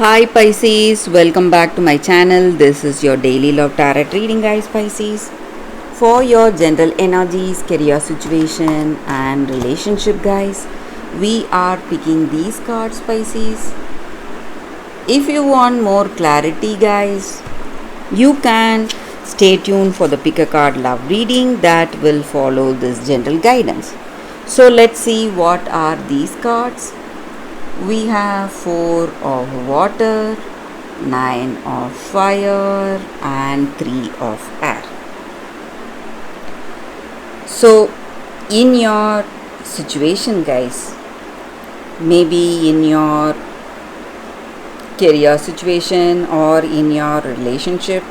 Hi Pisces, welcome back to my channel. This is your daily love tarot reading, guys. Pisces, for your general energies, career situation and relationship, guys, we are picking these cards, Pisces. If you want more clarity, guys, you can stay tuned for the pick a card love reading that will follow this general guidance. So let's see what are these cards. We have 4 of water, 9 of fire and 3 of air. So in your situation, guys, maybe in your career situation or in your relationship,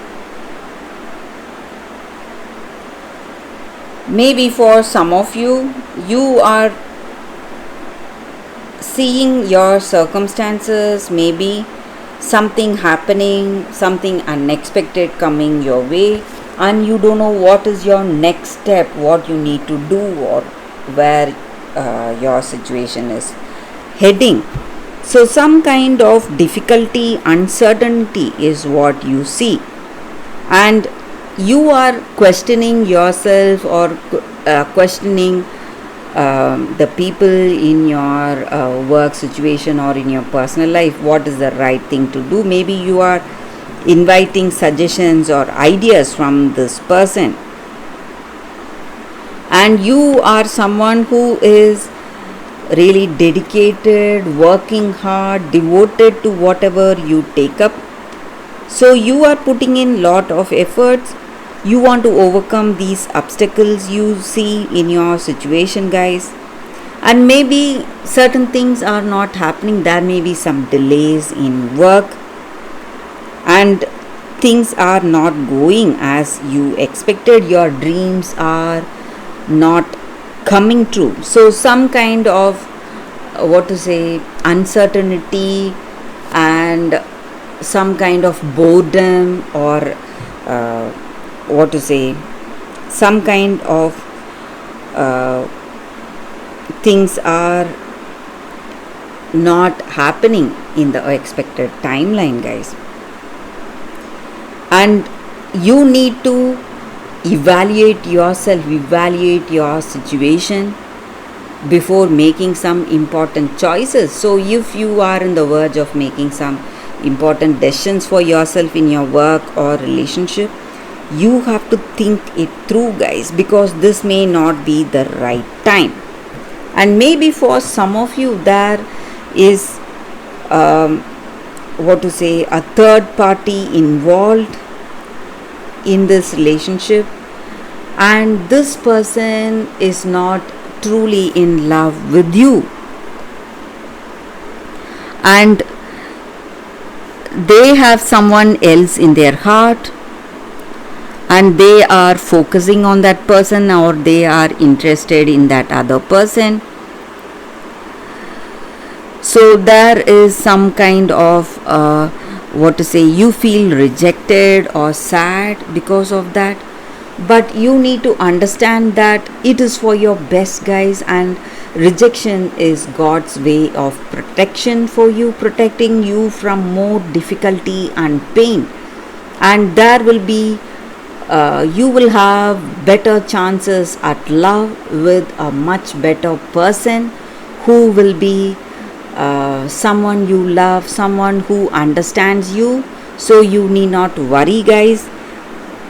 maybe for some of you, you are seeing your circumstances, maybe something happening, something unexpected coming your way, and you don't know what is your next step, what you need to do, or where your situation is heading. So some kind of difficulty, uncertainty is what you see, and you are questioning yourself or questioning the people in your work situation or in your personal life, what is the right thing to do. Maybe you are inviting suggestions or ideas from this person, and you are someone who is really dedicated, working hard, devoted to whatever you take up. So you are putting in lot of efforts. You want to overcome these obstacles you see in your situation, guys, and maybe certain things are not happening. There may be some delays in work and things are not going as you expected. Your dreams are not coming true. So some kind of uncertainty and some kind of boredom or some kind of things are not happening in the expected timeline, guys, and you need to evaluate yourself, evaluate your situation before making some important choices. So if you are in the verge of making some important decisions for yourself in your work or relationship, you have to think it through, guys, because this may not be the right time. And maybe for some of you there is a third party involved in this relationship, and this person is not truly in love with you, and they have someone else in their heart, and they are focusing on that person, or they are interested in that other person. So there is some kind of you feel rejected or sad because of that, but you need to understand that it is for your best, guys, and rejection is God's way of protection for you, protecting you from more difficulty and pain, and there will be you will have better chances at love with a much better person who will be someone you love, someone who understands you. So you need not worry, guys.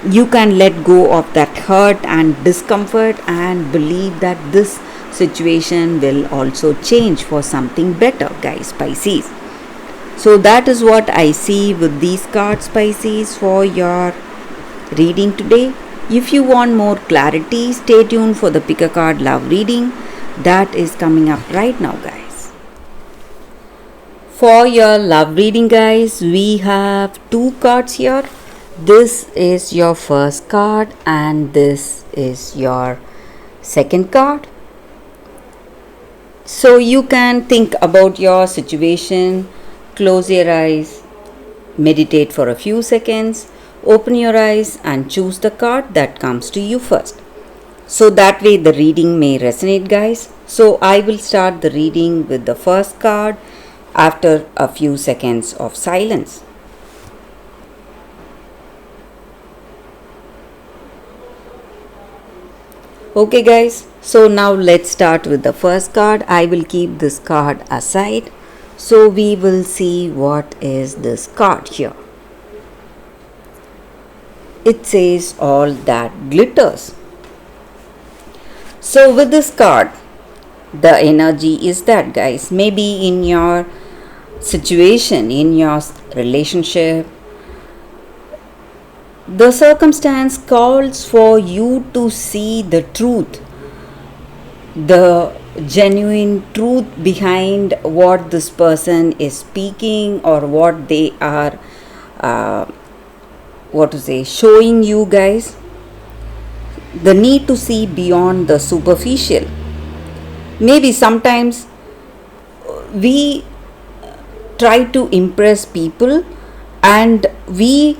You can let go of that hurt and discomfort and believe that this situation will also change for something better, guys, Pisces. So that is what I see with these cards, Pisces, for your reading today. If you want more clarity, stay tuned for the pick a card love reading that is coming up right now, guys. For your love reading, guys, we have 2 cards here. This is your first card and this is your second card. So you can think about your situation, close your eyes, meditate for a few seconds, open your eyes and choose the card that comes to you first. So that way the reading may resonate, guys. So I will start the reading with the first card, after a few seconds of silence. Okay, guys, so now let's start with the first card. I will keep this card aside. So we will see what is this card here. It says all that glitters. So with this card, the energy is that, guys, maybe in your situation, in your relationship, the circumstance calls for you to see the truth, the genuine truth behind what this person is speaking or what they are showing you, guys. The need to see beyond the superficial. Maybe sometimes we try to impress people, and we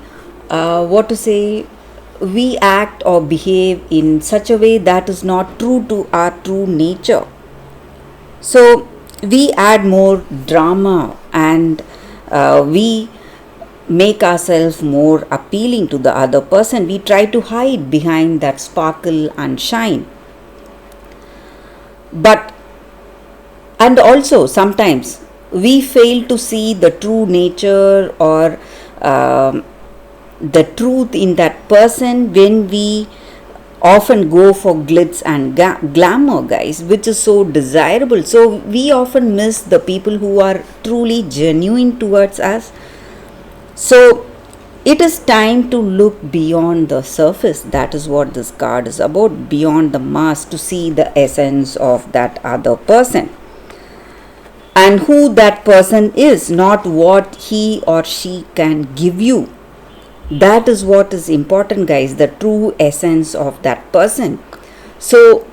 we act or behave in such a way that is not true to our true nature. So we add more drama, and we make ourselves more appealing to the other person. We try to hide behind that sparkle and shine. But, and also sometimes we fail to see the true nature or the truth in that person when we often go for glitz and glamour, guys, which is so desirable. So we often miss the people who are truly genuine towards us. So it is time to look beyond the surface. That is what this card is about, beyond the mask, to see the essence of that other person and who that person is, not what he or she can give you. That is what is important, guys, the true essence of that person. So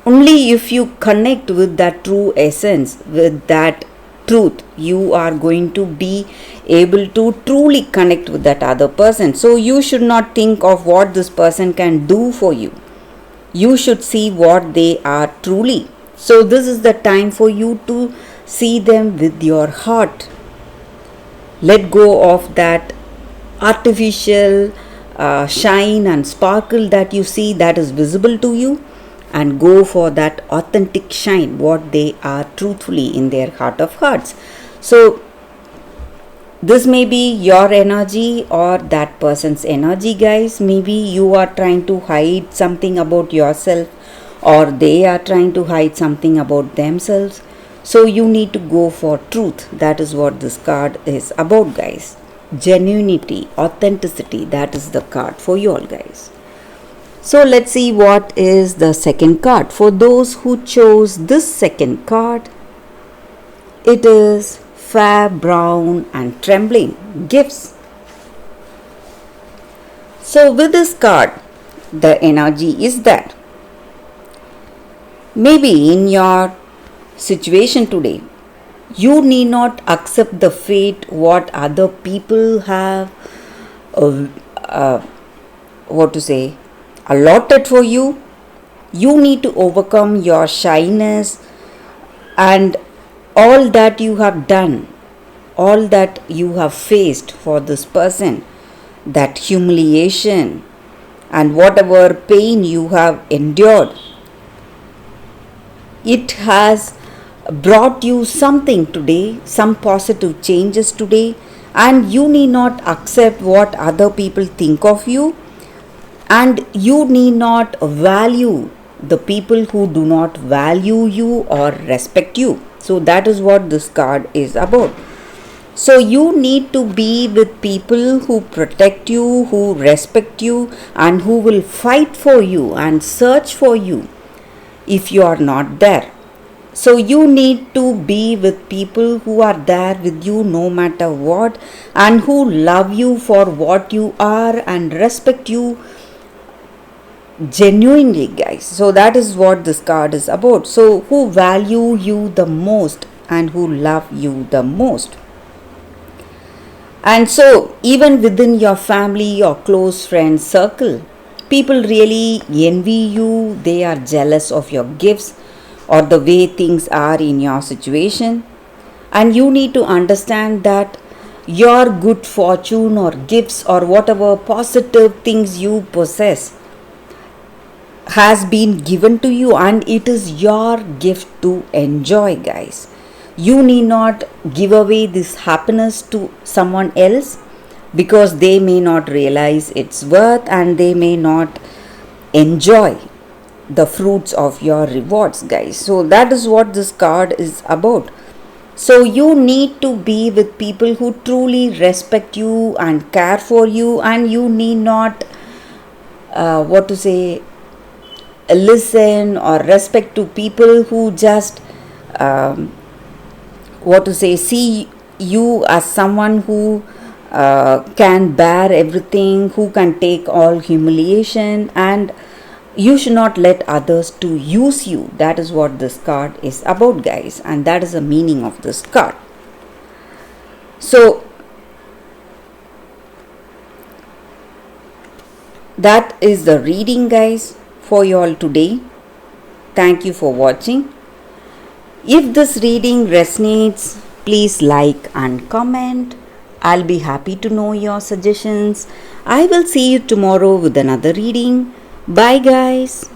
only if you connect with that true essence, with that truth, you are going to be able to truly connect with that other person. So you should not think of what this person can do for you. You should see what they are truly. So this is the time for you to see them with your heart. Let go of that artificial shine and sparkle that you see, that is visible to you, and go for that authentic shine, what they are truthfully in their heart of hearts. So this may be your energy or that person's energy, guys. Maybe you are trying to hide something about yourself, or they are trying to hide something about themselves. So you need to go for truth. That is what this card is about, guys. Genuinity, authenticity, that is the card for you all, guys. So let's see what is the second card. For those who chose this second card, it is fair, brown and trembling, gifts. So with this card, the energy is that maybe in your situation today, you need not accept the fate what other people have allotted for you. You need to overcome your shyness and all that you have done, all that you have faced for this person, that humiliation and whatever pain you have endured. It has brought you something today, some positive changes today, and you need not accept what other people think of you, and you need not value the people who do not value you or respect you. So that is what this card is about. So you need to be with people who protect you, who respect you, and who will fight for you and search for you if you are not there. So you need to be with people who are there with you no matter what, and who love you for what you are and respect you genuinely, guys. So that is what this card is about. So who value you the most and who love you the most. And so even within your family or close friend circle, people really envy you. They are jealous of your gifts or the way things are in your situation. and you need to understand that your good fortune or gifts or whatever positive things you possess has been given to you, and it is your gift to enjoy, guys. You need not give away this happiness to someone else, because they may not realize its worth and they may not enjoy the fruits of your rewards, guys. So that is what this card is about. So you need to be with people who truly respect you and care for you, and you need not listen or respect to people who just um, see you as someone who can bear everything, who can take all humiliation, and you should not let others to use you. That is what this card is about, guys, and that is the meaning of this card. So that is the reading, guys, for you all today. Thank you for watching. If this reading resonates, please like and comment. I'll be happy to know your suggestions. I will see you tomorrow with another reading. Bye, guys.